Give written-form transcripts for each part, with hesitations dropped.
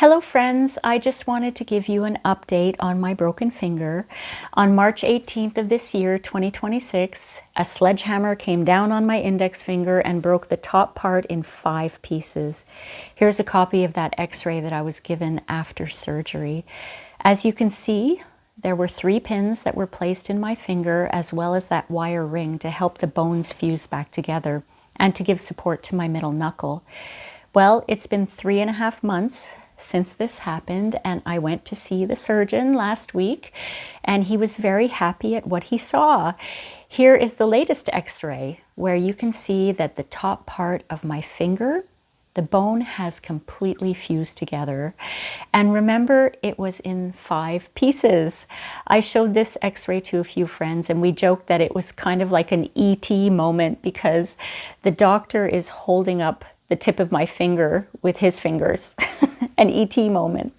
Hello friends, I just wanted to give you an update on my broken finger. On March 18th of this year, 2026, a sledgehammer came down on my index finger and broke the top part in 5 pieces. Here's a copy of that x-ray that I was given after surgery. As you can see, there were 3 pins that were placed in my finger as well as that wire ring to help the bones fuse back together and to give support to my middle knuckle. Well, it's been 3.5 months since this happened, and I went to see the surgeon last week, and he was very happy at what he saw. Here is the latest x-ray where you can see that the top part of my finger, the bone has completely fused together. And remember, it was in 5 pieces. I showed this x-ray to a few friends and we joked that it was kind of like an E.T. moment because the doctor is holding up the tip of my finger with his fingers. An E.T. moment.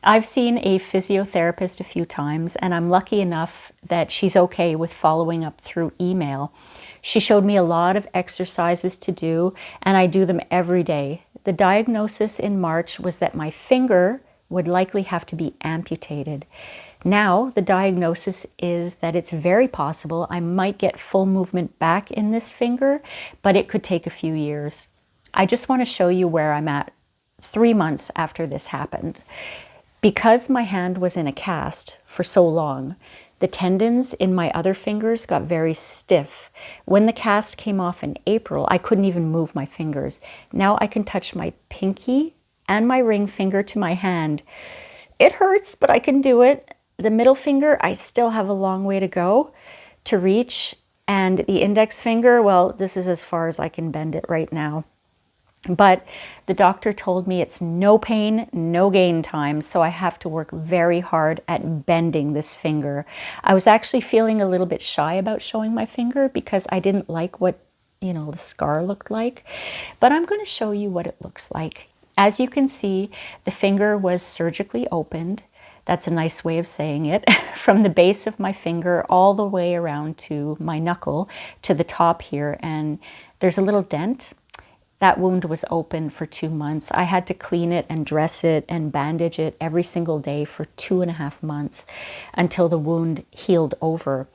I've seen a physiotherapist a few times and I'm lucky enough that she's okay with following up through email. She showed me a lot of exercises to do and I do them every day. The diagnosis in March was that my finger would likely have to be amputated. Now the diagnosis is that it's very possible I might get full movement back in this finger, but it could take a few years. I just want to show you where I'm at 3 months after this happened. Because my hand was in a cast for so long, the tendons in my other fingers got very stiff. When the cast came off in April, I couldn't even move my fingers. Now I can touch my pinky and my ring finger to my hand. It hurts, but I can do it. The middle finger, I still have a long way to go to reach. And the index finger, well, this is as far as I can bend it right now. But the doctor told me it's no pain, no gain time, so I have to work very hard at bending this finger. I was actually feeling a little bit shy about showing my finger because I didn't like what, the scar looked like. But I'm going to show you what it looks like. As you can see, the finger was surgically opened. That's a nice way of saying it. From the base of my finger all the way around to my knuckle to the top here. And there's a little dent. That wound was open for 2 months. I had to clean it and dress it and bandage it every single day for 2.5 months until the wound healed over.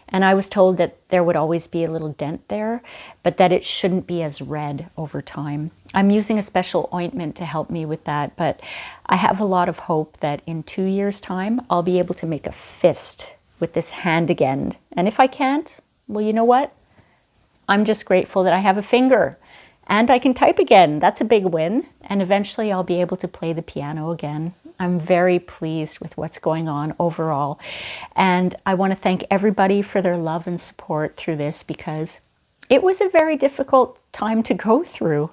And I was told that there would always be a little dent there, but that it shouldn't be as red over time. I'm using a special ointment to help me with that, but I have a lot of hope that in 2 years' time, I'll be able to make a fist with this hand again. And if I can't, well, you know what? I'm just grateful that I have a finger. And I can type again. That's a big win. And eventually I'll be able to play the piano again. I'm very pleased with what's going on overall. And I want to thank everybody for their love and support through this because it was a very difficult time to go through.